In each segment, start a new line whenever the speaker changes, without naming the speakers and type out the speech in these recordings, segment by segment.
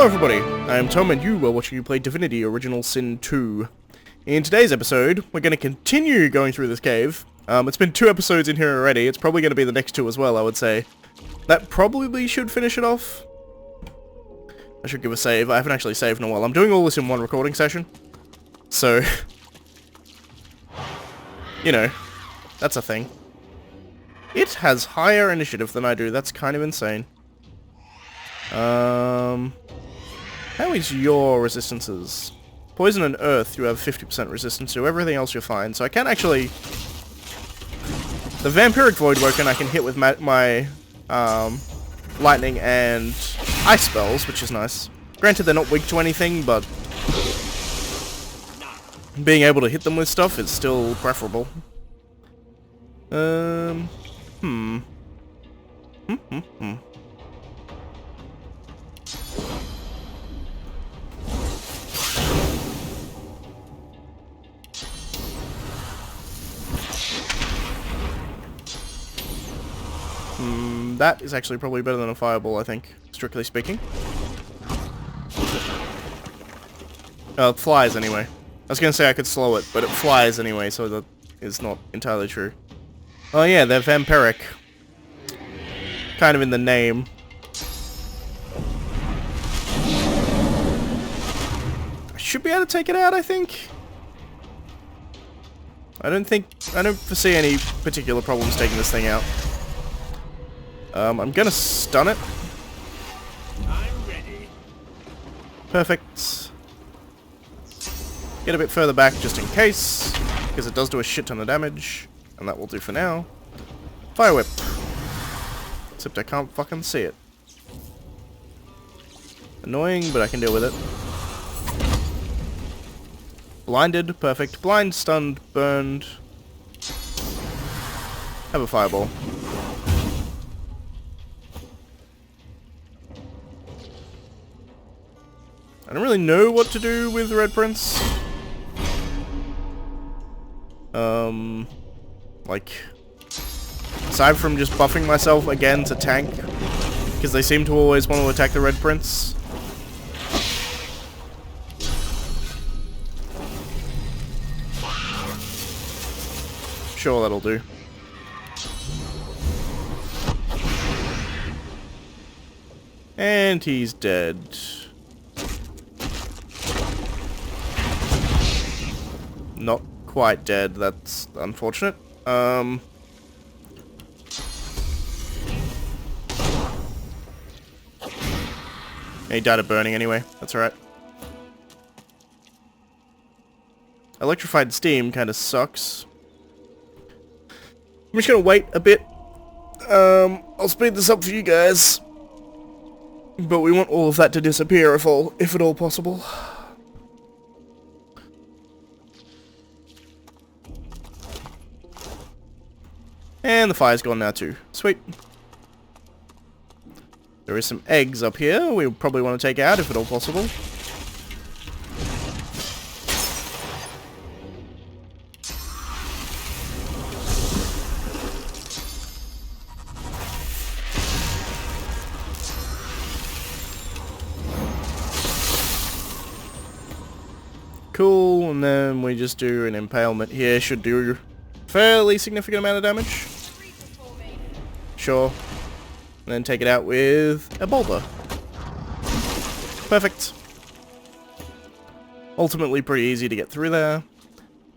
Hello everybody, I am Tom and you are watching you play Divinity Original Sin 2. In today's episode, we're going to continue going through this cave. It's been 2 episodes in here already, it's probably going to be the next 2 as well, I would say. That probably should finish it off. I should give a save, I haven't actually saved in a while. I'm doing all this in one recording session. So, you know, that's a thing. It has higher initiative than I do, that's kind of insane. How is your resistances? Poison and earth you have 50% resistance to, everything else you're fine, so I can actually... The vampiric voidwoken I can hit with my lightning and ice spells, which is nice. Granted they're not weak to anything, but being able to hit them with stuff is still preferable. That is actually probably better than a fireball, I think, strictly speaking. It flies anyway. I was gonna say I could slow it, but it flies anyway, so that is not entirely true. Oh yeah, they're vampiric. Kind of in the name. I should be able to take it out, I think. I don't foresee any particular problems taking this thing out. I'm gonna stun it.
I'm ready.
Perfect. Get a bit further back just in case, because it does do a shit ton of damage, and that will do for now. Fire whip. Except I can't fucking see it. Annoying, but I can deal with it. Blinded, perfect. Blind, stunned, burned. Have a fireball. I don't really know what to do with the Red Prince. Like, aside from just buffing myself again to tank, because they seem to always want to attack the Red Prince. Sure, that'll do. And he's dead. Not quite dead, that's unfortunate. He died of burning anyway, that's alright. Electrified steam kinda sucks. I'm just gonna wait a bit. I'll speed this up for you guys. But we want all of that to disappear if at all possible. And the fire's gone now too. Sweet. There is some eggs up here we probably want to take out if at all possible. Cool, and then we just do an impalement here. Should do fairly significant amount of damage. Sure. And then take it out with a boulder. Perfect. Ultimately pretty easy to get through there.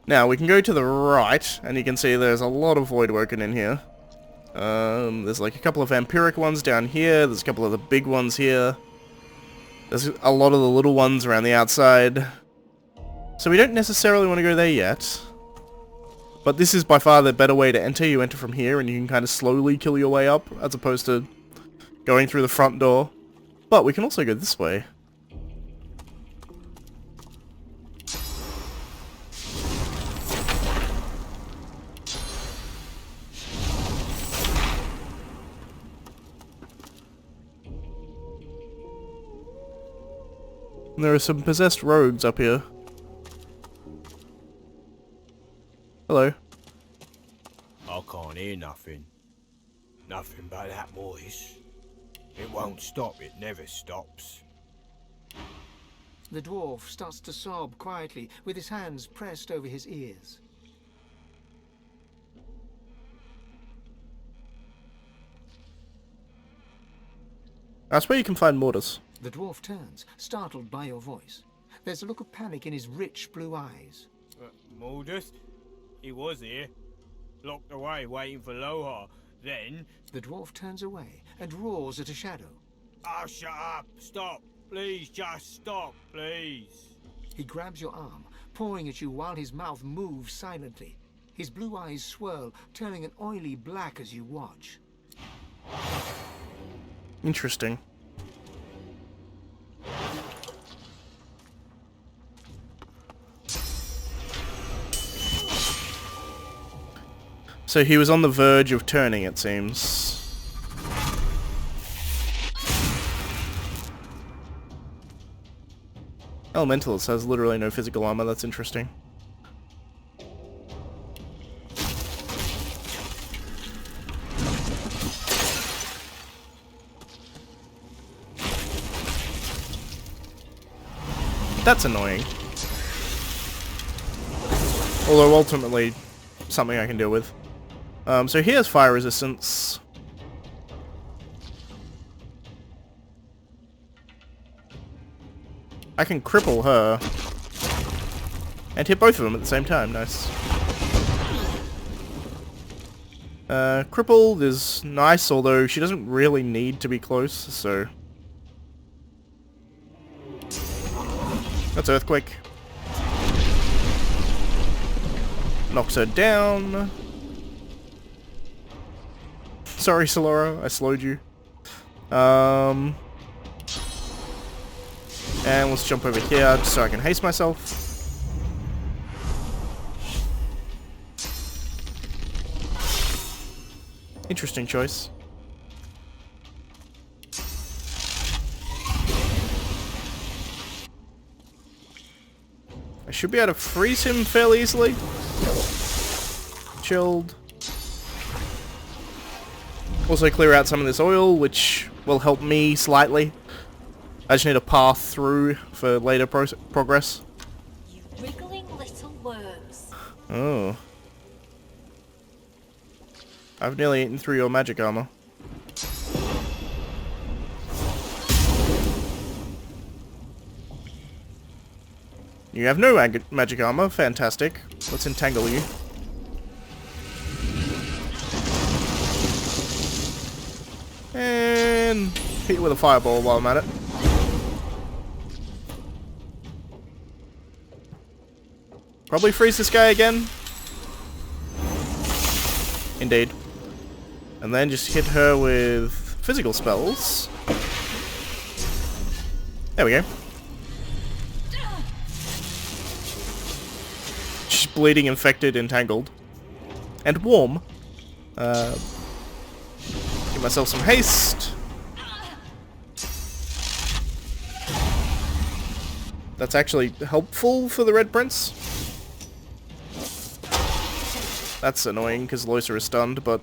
Now we can go to the right, and you can see there's a lot of voidwoken in here. There's like a couple of vampiric ones down here, there's a couple of the big ones here. There's a lot of the little ones around the outside. So we don't necessarily want to go there yet. But this is by far the better way to enter. You enter from here and you can kind of slowly kill your way up, as opposed to going through the front door. But we can also go this way. And there are some possessed rogues up here. Hello.
I can't hear nothing. Nothing but that voice. It won't stop, it never stops.
The dwarf starts to sob quietly, with his hands pressed over his ears.
That's where you can find mortars.
The dwarf turns, startled by your voice. There's a look of panic in his rich blue eyes.
Mordus? He was here. Locked away, waiting for Loha. Then...
The dwarf turns away and roars at a shadow.
Oh, shut up! Stop! Please, just stop, please!
He grabs your arm, pawing at you while his mouth moves silently. His blue eyes swirl, turning an oily black as you watch.
Interesting. So he was on the verge of turning, it seems. Elementalist has literally no physical armor, that's interesting. That's annoying. Although ultimately, something I can deal with. So he has fire resistance. I can cripple her. And hit both of them at the same time, nice. Crippled is nice, although she doesn't really need to be close, so... That's Earthquake. Knocks her down. Sorry, Solora, I slowed you. And let's jump over here just so I can haste myself. Interesting choice. I should be able to freeze him fairly easily. Chilled. Also clear out some of this oil, which will help me slightly. I just need a path through for later progress.
You wriggling little worms.
Oh. I've nearly eaten through your magic armor. You have no magic armor. Fantastic. Let's entangle you. And hit you with a fireball while I'm at it. Probably freeze this guy again. Indeed. And then just hit her with physical spells. There we go. She's bleeding, infected, entangled. And warm. Give myself some haste. That's actually helpful for the Red Prince. That's annoying because Loisa is stunned, but...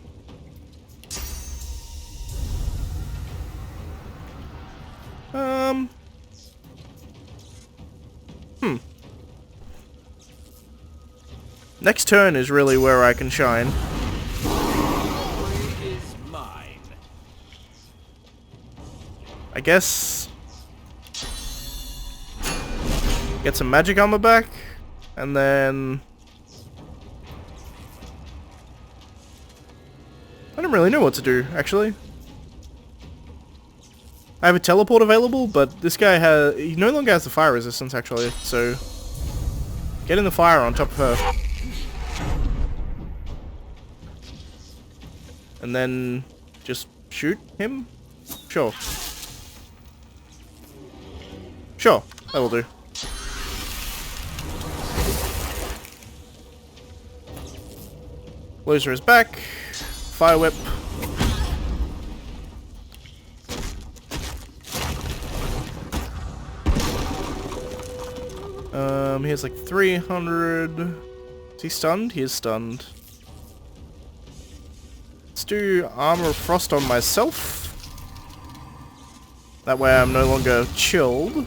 Next turn is really where I can shine.
Is mine.
I guess... Get some magic armor back, and then... I don't really know what to do, actually. I have a teleport available, but this guy he no longer has the fire resistance, actually, so... Get in the fire on top of her. And then just shoot him? Sure. Sure, that'll do. Loser is back. Fire whip. He has like 300. Is he stunned? He is stunned. Let's do Armor of Frost on myself. That way I'm no longer chilled.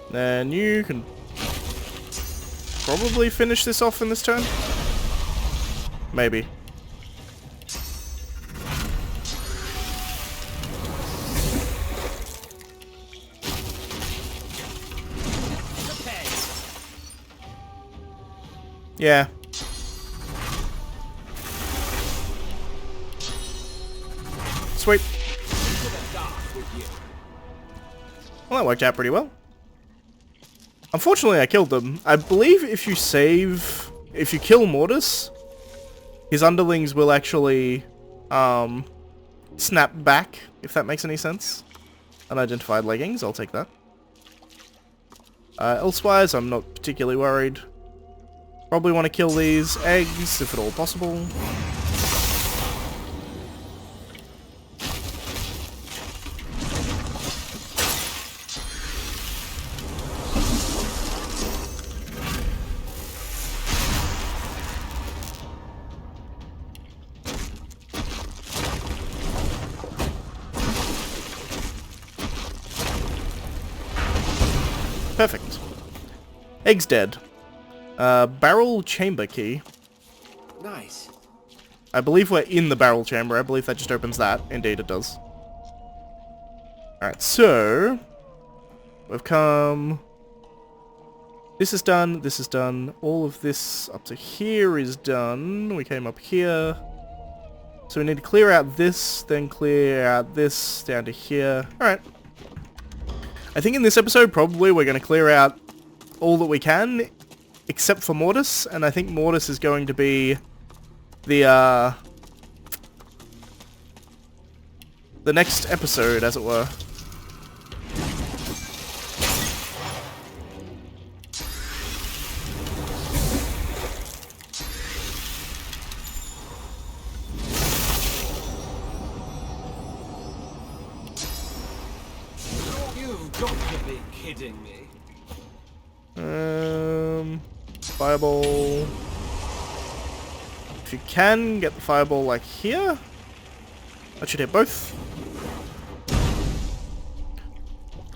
Then you can probably finish this off in this turn. Maybe. Yeah. Sweet. Well, that worked out pretty well. Unfortunately, I killed them. I believe if you kill Mortis, his underlings will actually, snap back, if that makes any sense. Unidentified leggings, I'll take that. Elsewise, I'm not particularly worried. Probably want to kill these eggs, if at all possible. Perfect. Egg's dead. Barrel chamber key.
Nice.
I believe we're in the barrel chamber. I believe that just opens that. Indeed, it does. Alright, so... we've come... this is done, this is done. All of this up to here is done. We came up here. So we need to clear out this, then clear out this down to here. Alright. I think in this episode, probably we're going to clear out all that we can, except for Mortis, and I think Mortis is going to be the next episode, as it were.
You've got to be kidding me.
Fireball. If you can, get the fireball like here. That should hit both.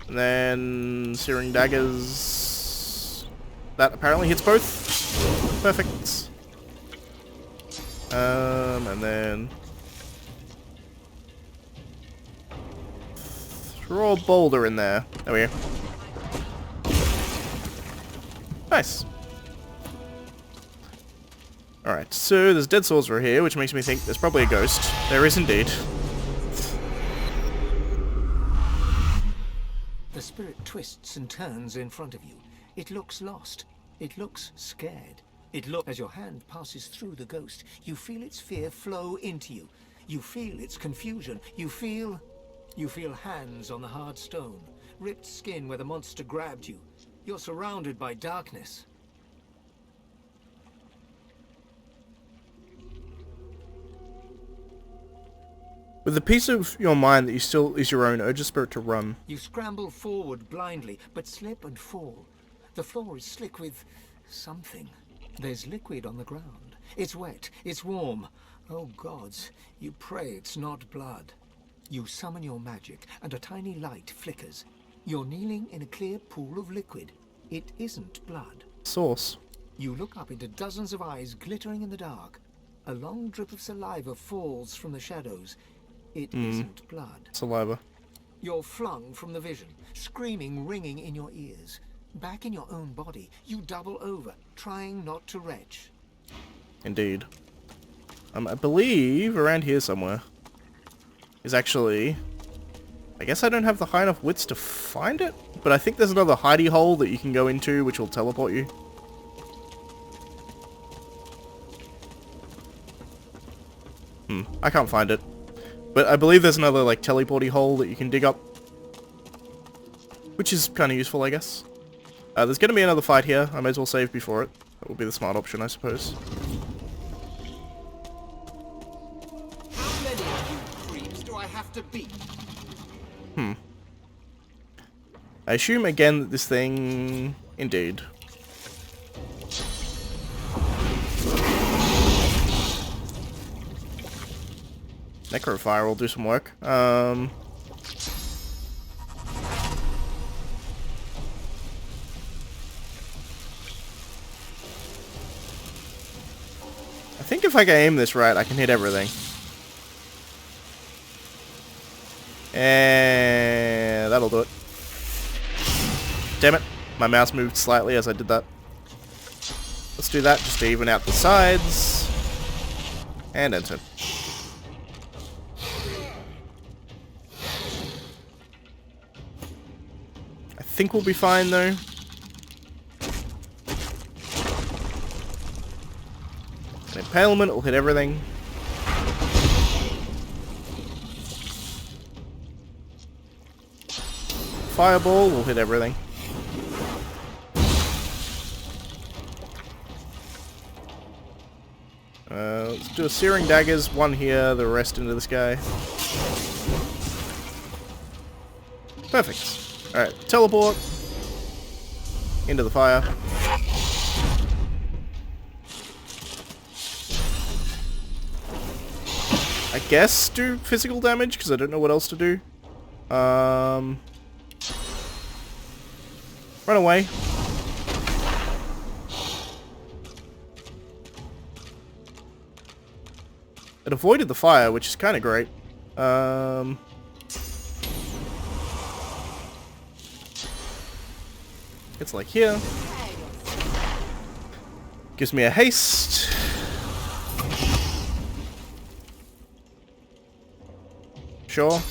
And then Searing Daggers. That apparently hits both. Perfect. And then... throw a boulder in there. There we go. Nice. Alright, so there's dead sorcerer here, which makes me think there's probably a ghost. There is indeed.
The spirit twists and turns in front of you. It looks lost. It looks scared. It looks... as your hand passes through the ghost, you feel its fear flow into you. You feel its confusion. You feel hands on the hard stone. Ripped skin where the monster grabbed you. You're surrounded by darkness.
With the piece of your mind that you still is your own, urge a spirit to run.
You scramble forward blindly, but slip and fall. The floor is slick with something. There's liquid on the ground. It's wet. It's warm. Oh gods, you pray it's not blood. You summon your magic, and a tiny light flickers. You're kneeling in a clear pool of liquid. It isn't blood.
Source.
You look up into dozens of eyes glittering in the dark. A long drip of saliva falls from the shadows. It isn't blood.
Saliva.
You're flung from the vision, screaming, ringing in your ears. Back in your own body, you double over, trying not to retch.
Indeed. I believe around here somewhere is actually... I guess I don't have the high enough wits to find it, but I think there's another hidey hole that you can go into which will teleport you. I can't find it. But I believe there's another, like, teleporty hole that you can dig up. Which is kind of useful, I guess. There's going to be another fight here. I may as well save before it. That would be the smart option, I suppose.
How many of you creeps do I have to beat?
I assume, again, that this thing... Indeed. Necrofire will do some work. I think if I can aim this right, I can hit everything. And that'll do it. Damn it. My mouse moved slightly as I did that. Let's do that just to even out the sides. And enter. I think we'll be fine though. An impalement will hit everything. Fireball will hit everything. Let's do a Searing Daggers, one here, the rest into this guy. Perfect. Alright, teleport. Into the fire. I guess do physical damage, because I don't know what else to do. Run away. It avoided the fire, which is kind of great. It's like here. Gives me a haste. Sure.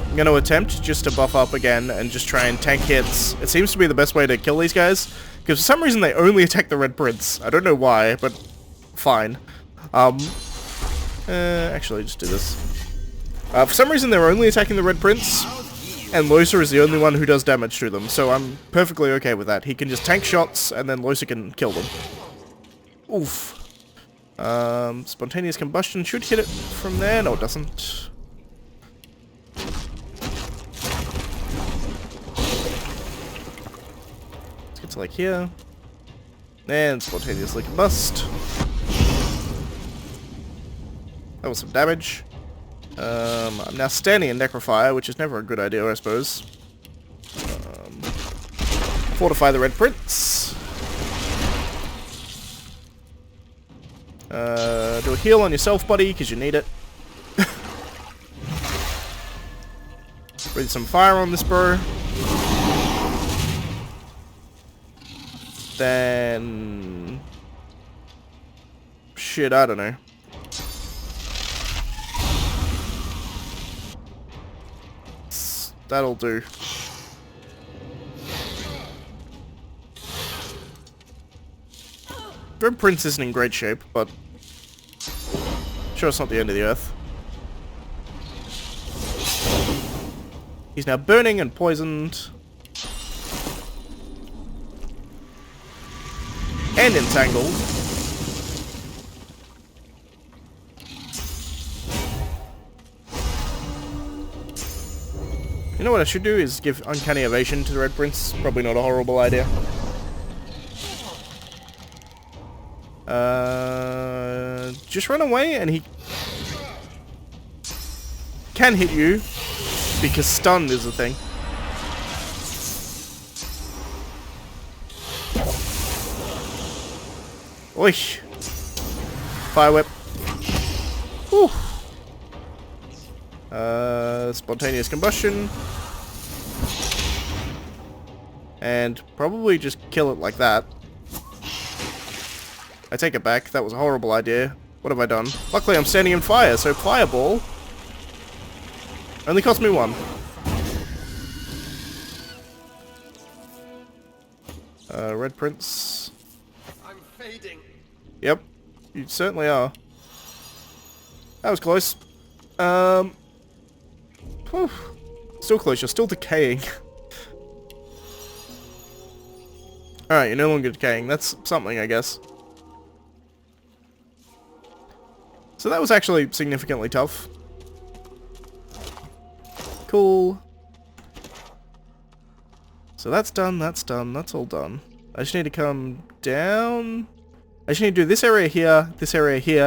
I'm going to attempt just to buff up again and just try and tank hits. It seems to be the best way to kill these guys, because for some reason they only attack the Red Prince. I don't know why, but fine. Actually, just do this. For some reason they're only attacking the Red Prince, and Losa is the only one who does damage to them, so I'm perfectly okay with that. He can just tank shots, and then Losa can kill them. Oof. Spontaneous combustion should hit it from there. No, it doesn't. Let's get to like here. And spontaneously combust. That was some damage. I'm now standing in Necrofire, which is never a good idea, I suppose. Fortify the Red Prince. Do a heal on yourself, buddy, because you need it. Breathe some fire on this bro. Then... shit, I don't know. That'll do. Red Prince isn't in great shape, but sure, it's not the end of the earth. He's now burning and poisoned. And entangled. You know what I should do is give Uncanny Evasion to the Red Prince. Probably not a horrible idea. Just run away and he can hit you because stun is a thing. Oi! Fire whip. Whew. Spontaneous combustion. And probably just kill it like that. I take it back, that was a horrible idea. What have I done? Luckily I'm standing in fire, so fireball only cost me one. Red Prince.
I'm fading.
Yep, you certainly are. That was close. Whew. Still close, you're still decaying. Alright, you're no longer decaying. That's something, I guess. So that was actually significantly tough. Cool. So that's done, that's all done. I just need to come down. I just need to do this area here,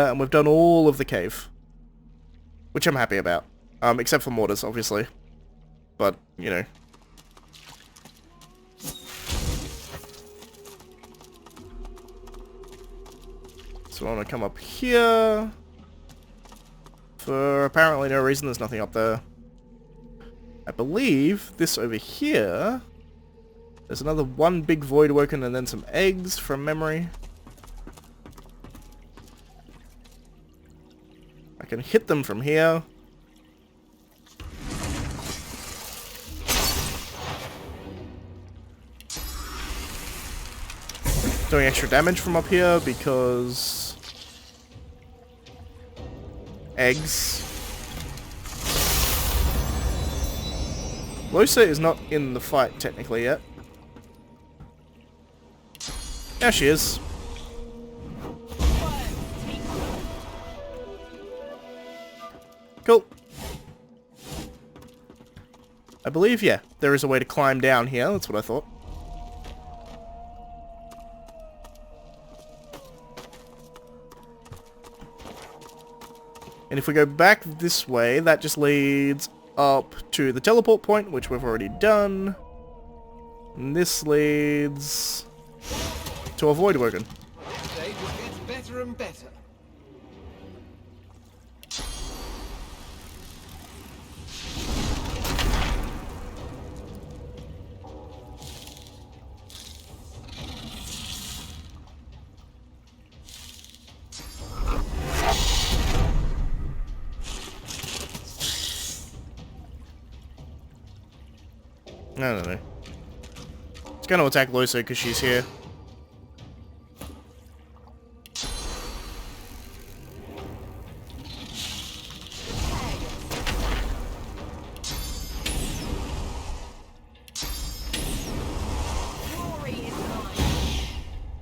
and we've done all of the cave. Which I'm happy about. Except for mortars, obviously. But, you know. So I want to come up here. For apparently no reason, there's nothing up there. I believe this over here... There's another one big VOIDWOKEN and then some eggs from memory. I can hit them from here. Doing extra damage from up here because... eggs. Losa is not in the fight technically yet. There she is. Cool. I believe, yeah, there is a way to climb down here. That's what I thought. And if we go back this way, that just leads up to the teleport point, which we've already done. And this leads to a VOIDWOKEN.
They just gets better and better.
I don't know. It's gonna attack Losa because she's here.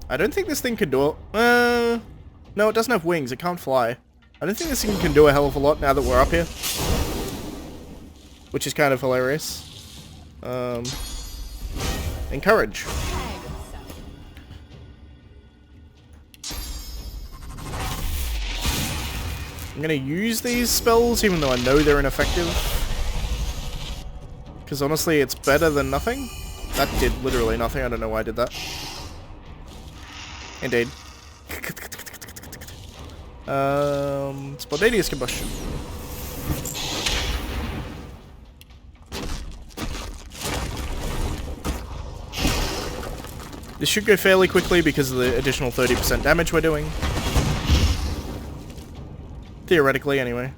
I don't think this thing can do it. No, it doesn't have wings. It can't fly. I don't think this thing can do a hell of a lot now that we're up here. Which is kind of hilarious. Encourage. I'm gonna use these spells even though I know they're ineffective. Because honestly, it's better than nothing. That did literally nothing. I don't know why I did that. Indeed. Spontaneous combustion. This should go fairly quickly because of the additional 30% damage we're doing. Theoretically, anyway.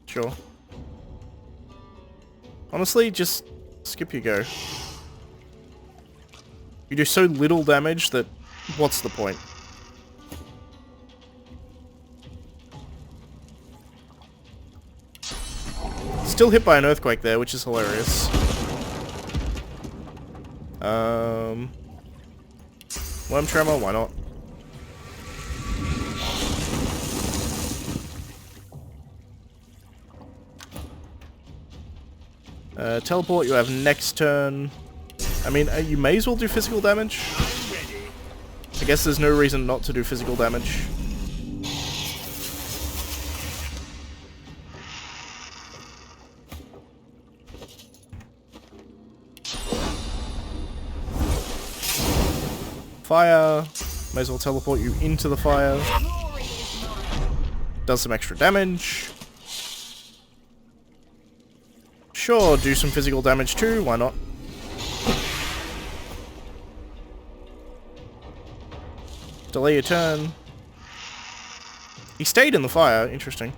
Sure. Honestly, just skip your go. You do so little damage that what's the point? Still hit by an earthquake there, which is hilarious. Worm Tremor, why not? Teleport you have next turn. I mean, you may as well do physical damage. I guess there's no reason not to do physical damage. Fire. May as well teleport you into the fire. Does some extra damage. Sure, do some physical damage too, why not? Delay your turn. He stayed in the fire, interesting.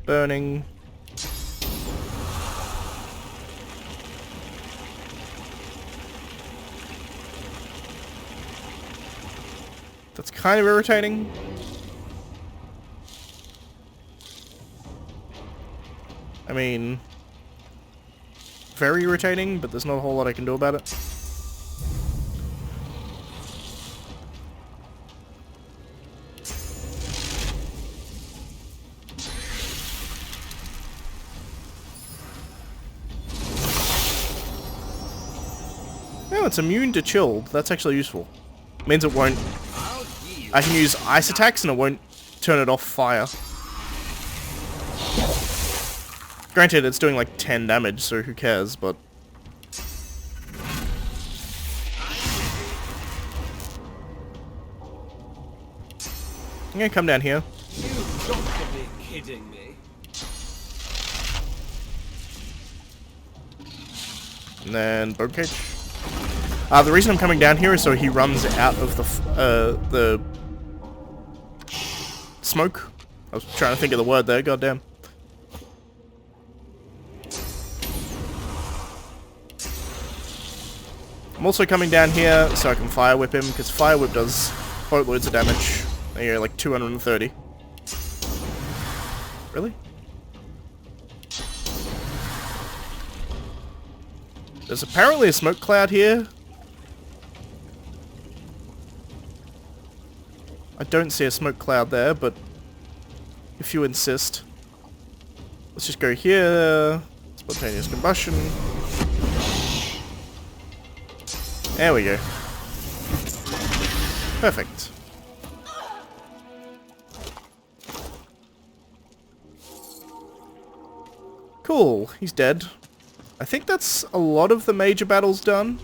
Burning. That's kind of irritating. I mean, very irritating, but there's not a whole lot I can do about it. Oh, it's immune to chilled. That's actually useful. Means it won't... I can use ice attacks and it won't turn it off fire. Granted, it's doing like 10 damage, so who cares, but... I'm gonna come down here.
You've got to be kidding me.
And then bone cage. The reason I'm coming down here is so he runs out of the smoke. I was trying to think of the word there, goddamn. I'm also coming down here so I can fire whip him, because fire whip does boatloads of damage. There you go, like 230. Really? There's apparently a smoke cloud here. I don't see a smoke cloud there, but if you insist. Let's just go here. Spontaneous combustion. There we go. Perfect. Cool, he's dead. I think that's a lot of the major battles done.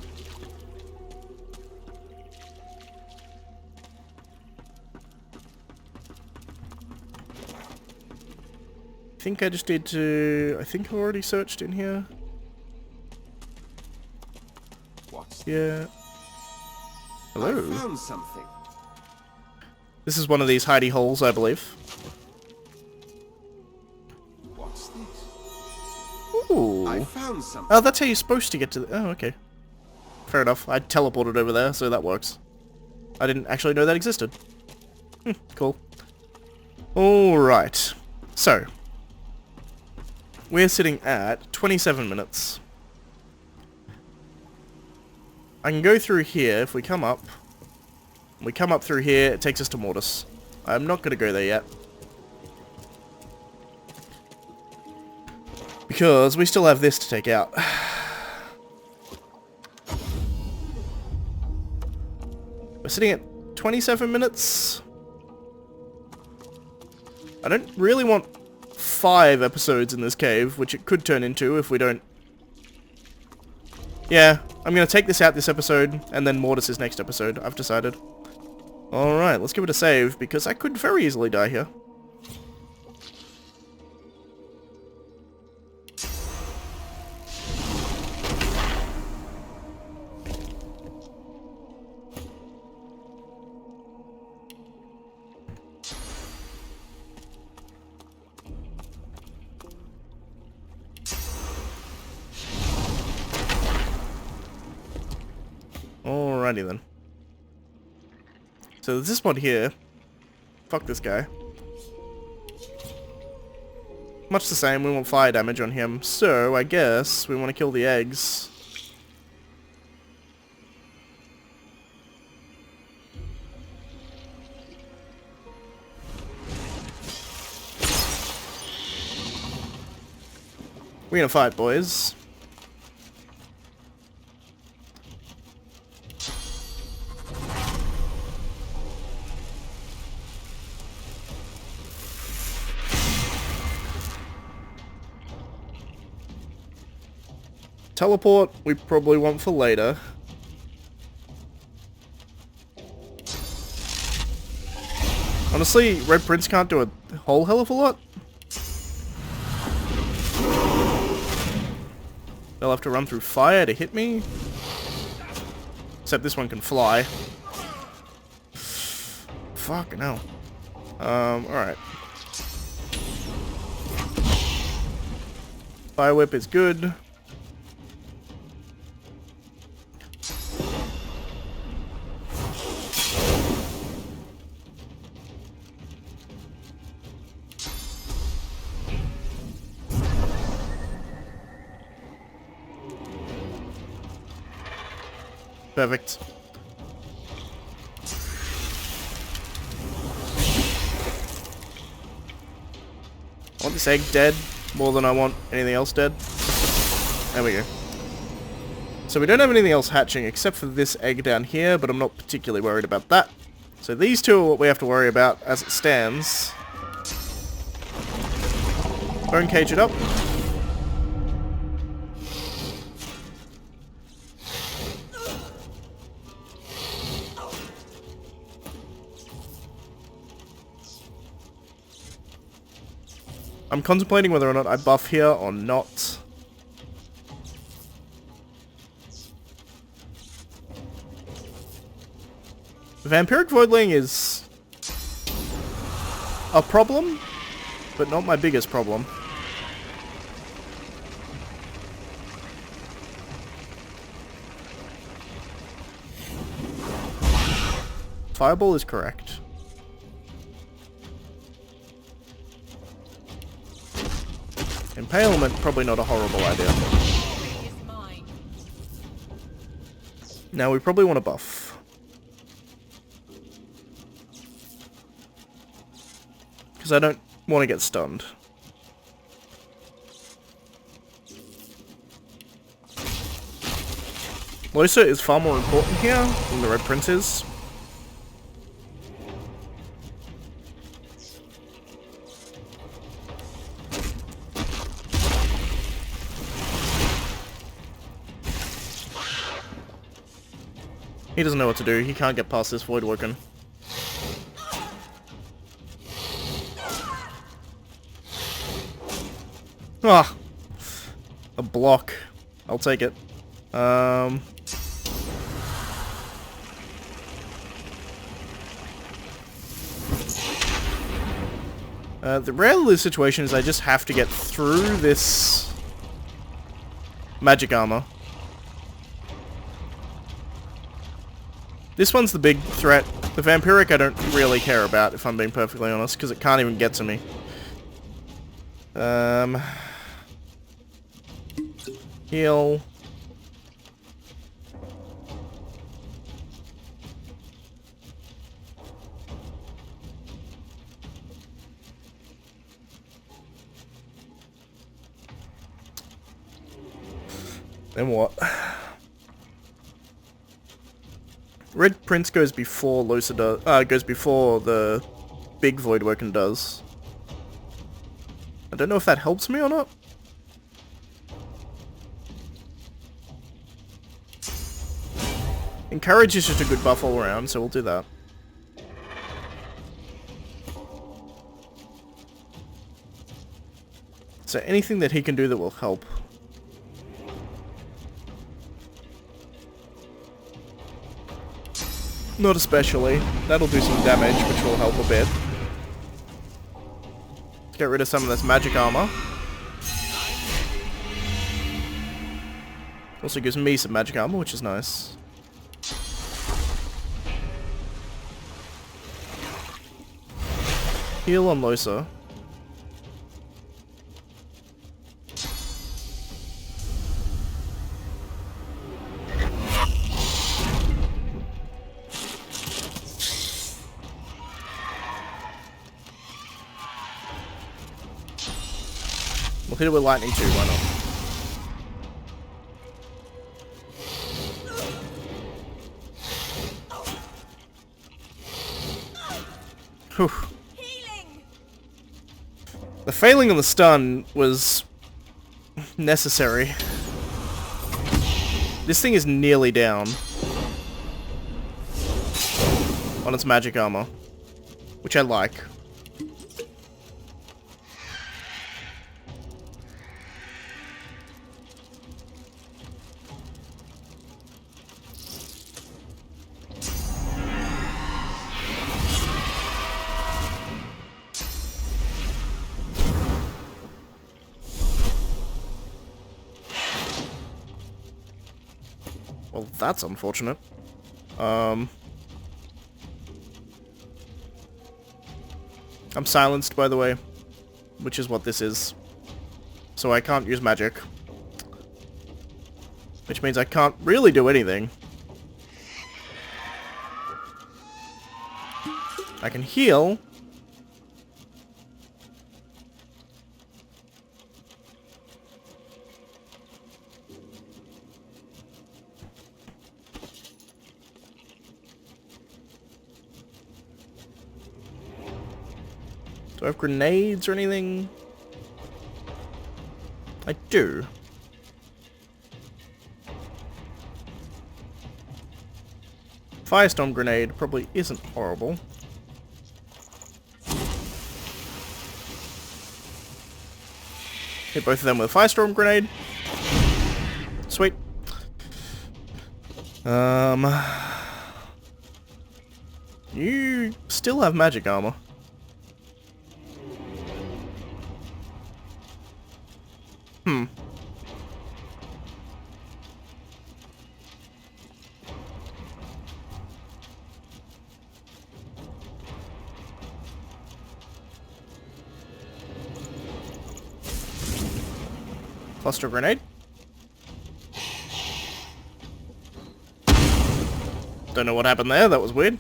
I think I just need to... I think I've already searched in here.
What's
Yeah. Hello.
I found something.
This is one of these hidey holes, I believe.
What's this?
Ooh.
I found something.
Oh, that's how you're supposed to get to the... Oh, okay. Fair enough. I teleported over there, so that works. I didn't actually know that existed. Cool. Alright. So. We're sitting at 27 minutes. I can go through here if we come up. We come up through here, it takes us to Mortis. I'm not going to go there yet. Because we still have this to take out. We're sitting at 27 minutes. I don't really want 5 episodes in this cave, which it could turn into if we don't... Yeah, I'm going to take this out this episode, and then Mortis is next episode, I've decided. Alright, let's give it a save, because I could very easily die here. Alrighty then. So there's this one here. Fuck this guy. Much the same, we want fire damage on him, so I guess we want to kill the eggs. We're gonna fight, boys. Teleport, we probably want for later. Honestly, Red Prince can't do a whole hell of a lot. They'll have to run through fire to hit me. Except this one can fly. Fucking hell. Alright. Fire Whip is good. Perfect. I want this egg dead more than I want anything else dead. There we go. So we don't have anything else hatching except for this egg down here, but I'm not particularly worried about that. So these two are what we have to worry about as it stands. Bone cage it up. I'm contemplating whether or not I buff here or not. Vampiric Voidling is a problem, but not my biggest problem. Fireball is correct. Impalement, probably not a horrible idea. Now we probably want to buff. Because I don't want to get stunned. Losa is far more important here than the Red Prince is. He doesn't know what to do. He can't get past this VOIDWOKEN. Ah! A block. I'll take it. The reality of the situation is I just have to get through this magic armor. This one's the big threat. The Vampiric I don't really care about, if I'm being perfectly honest, because it can't even get to me. Heal. Then what? Red Prince goes before Losa does, goes before the big VOIDWOKEN does. I don't know if that helps me or not. Encourage is just a good buff all around, so we'll do that. So anything that he can do that will help. Not especially. That'll do some damage, which will help a bit. Let's get rid of some of this magic armor. Also gives me some magic armor, which is nice. Heal on Losa. We'll hit it with lightning too, why not? Whew. The failing on the stun was necessary. This thing is nearly down on its magic armor, which I like. Well, that's unfortunate. I'm silenced, by the way, which is what this is. So I can't use magic. Which means I can't really do anything. I can heal. Do I have grenades or anything? I do. Firestorm grenade probably isn't horrible. Hit both of them with a firestorm grenade. Sweet. You still have magic armor. Cluster grenade. Don't know what happened there, that was weird.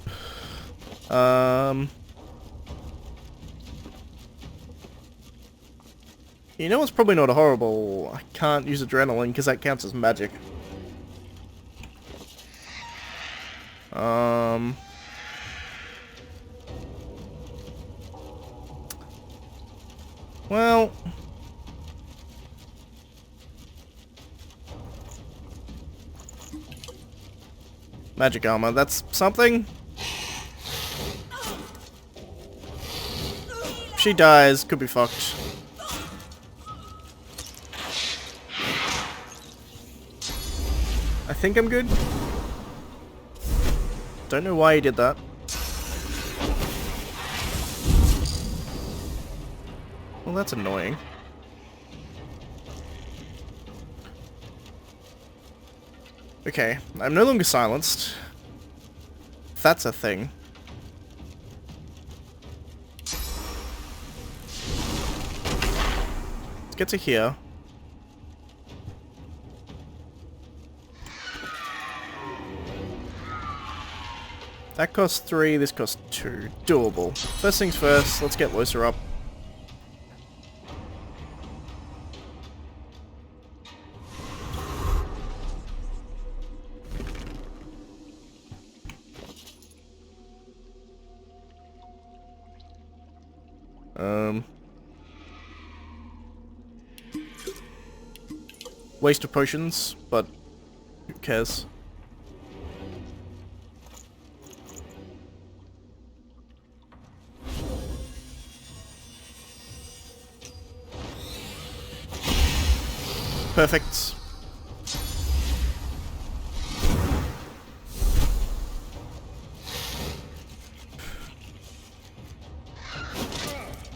You know what's probably not horrible? I can't use adrenaline because that counts as magic. Well... Magic armor, that's something. If she dies, could be fucked. I think I'm good. Don't know why he did that. Well, that's annoying. Okay, I'm no longer silenced. That's a thing. Let's get to here. That costs 3, this costs 2. Doable. First things first, let's get Loser up. Waste of potions, but who cares? Perfect.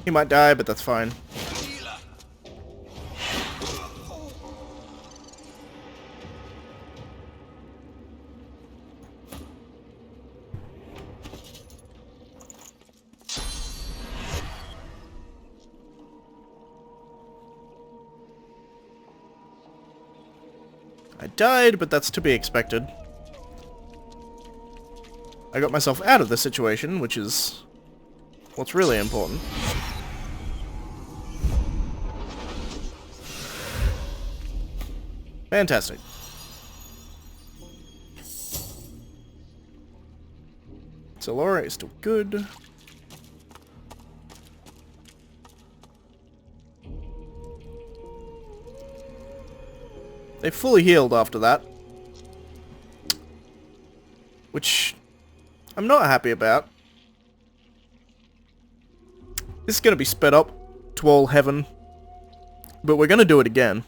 He might die, but that's fine. I died, but that's to be expected. I got myself out of the situation, which is what's really important. Fantastic. So Laura is still good. They fully healed after that. Which I'm not happy about. This is going to be sped up to all heaven. But we're going to do it again.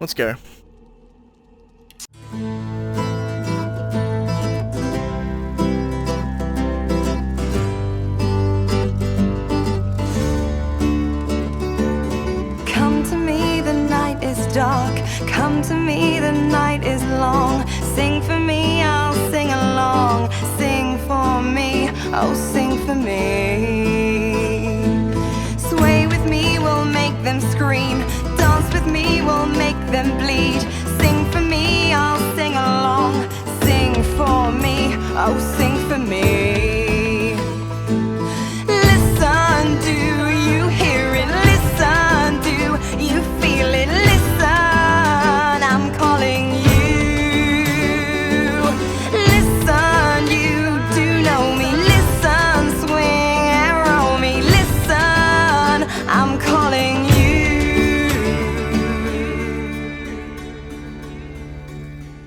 Let's go.
Dark, come to me, the night is long. Sing for me, I'll sing along. Sing for me, oh sing for me. Sway with me, we'll make them scream. Dance with me, we'll make them bleed. Sing for me, I'll sing along. Sing for me, oh sing for me. Listen, do you hear it? Listen, do you feel it? Listen, you do know me. Listen,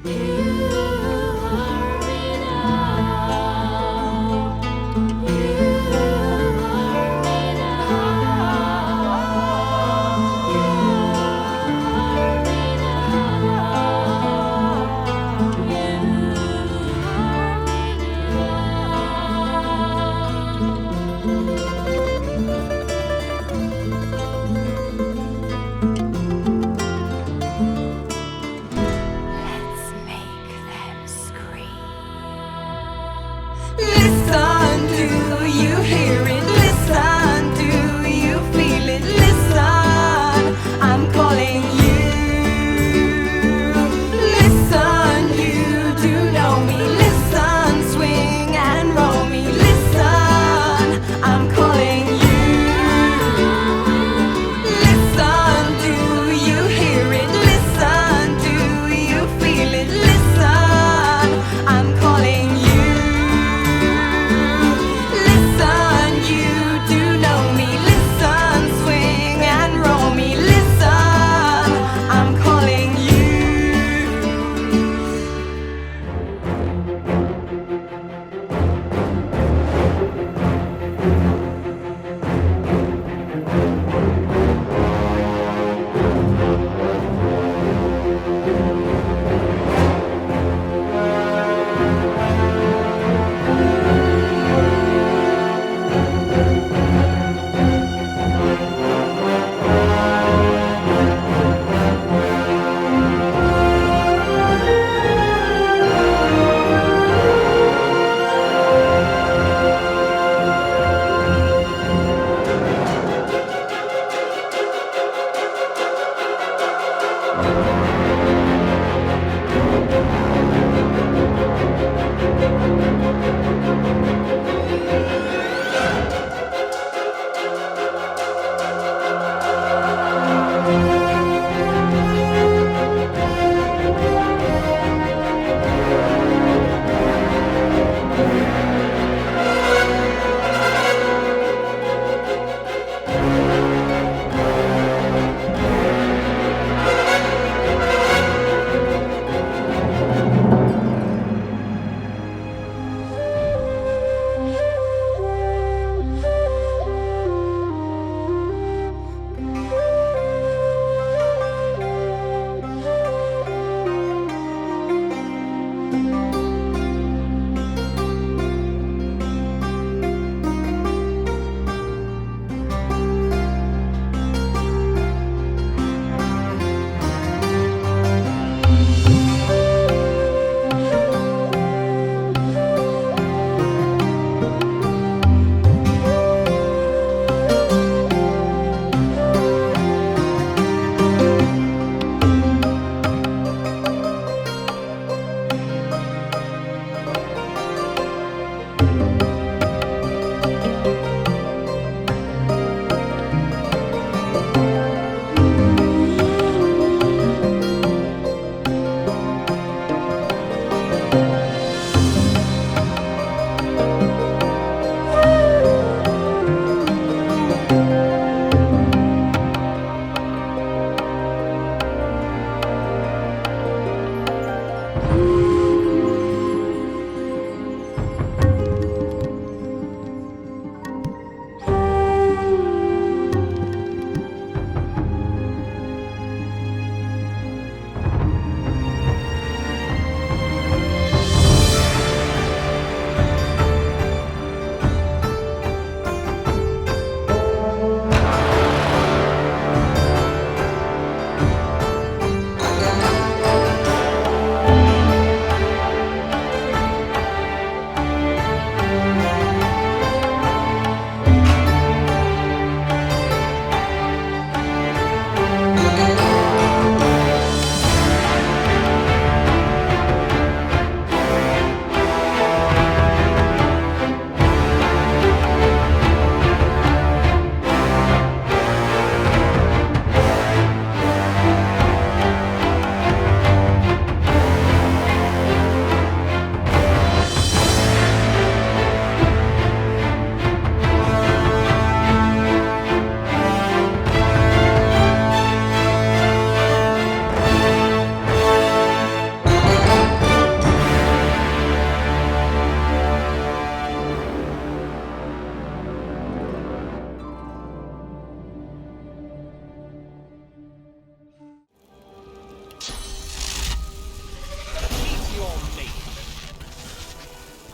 Let's make them scream. Listen, do you hear it? Listen, do you feel it? Listen, I'm calling you. Listen, you do know me. Listen, swing and roll me. Listen, I'm calling you. Listen, do you hear it? Listen, do you feel it? Listen, I'm calling you. Listen, you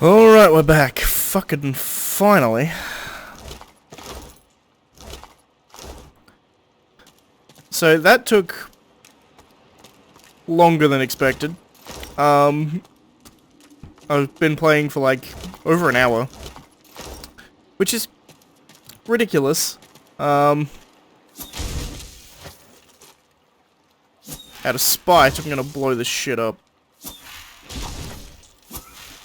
Alright, we're back. Fucking finally. So that took longer than expected. I've been playing for like over an hour, which is ridiculous. Out of spite, I'm gonna blow this shit up.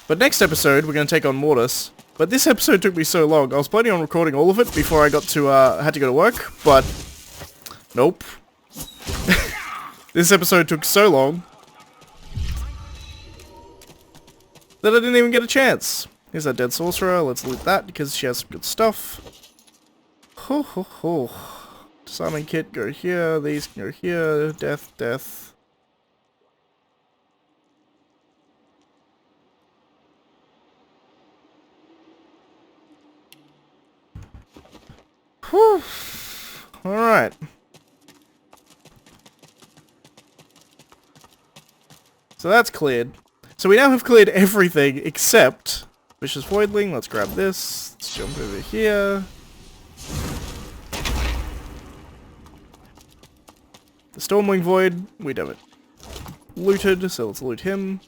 But next episode, we're gonna take on Mortis. But this episode took me so long. I was planning on recording all of it before I got to, had to go to work, but nope. This episode took so long that I didn't even get a chance. Here's that dead sorcerer. Let's loot that because she has some good stuff. Ho ho ho. Disarming kit, go here. These can go here. Death, death. Whew. Alright. So that's cleared. So we now have cleared everything except Vicious Voidling. Let's grab this. Let's jump over here. The Stormwing Void, we have it looted, so let's loot him.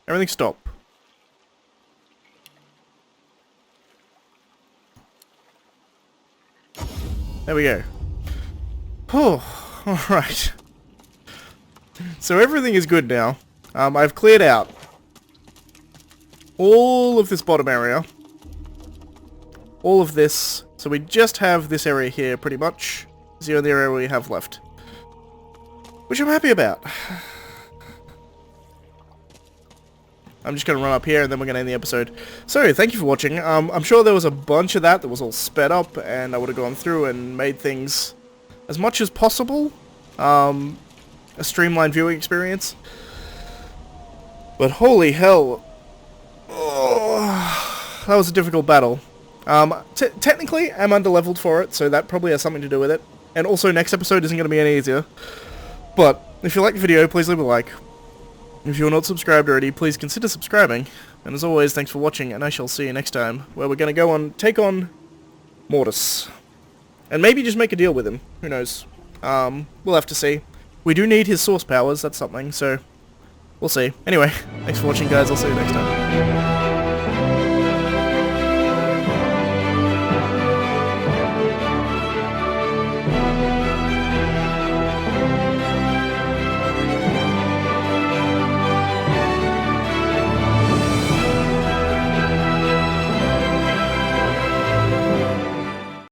Everything stop. There we go. Oh, alright. So everything is good now. I've cleared out all of this bottom area. All of this. So we just have this area here, pretty much. It's the only area we have left. Which I'm happy about. I'm just going to run up here and then we're going to end the episode. So, thank you for watching. I'm sure there was a bunch of that was all sped up and I would have gone through and made things as much as possible. A streamlined viewing experience. But holy hell. Oh, that was a difficult battle. Technically, I'm underleveled for it, so that probably has something to do with it. And also, next episode isn't going to be any easier. But, if you like the video, please leave a like. If you're not subscribed already, please consider subscribing. And as always, thanks for watching, and I shall see you next time, where we're going to go on, take on Mortis. And maybe just make a deal with him. Who knows? We'll have to see. We do need his source powers, that's something, so we'll see. Anyway, thanks for watching, guys. I'll see you next time.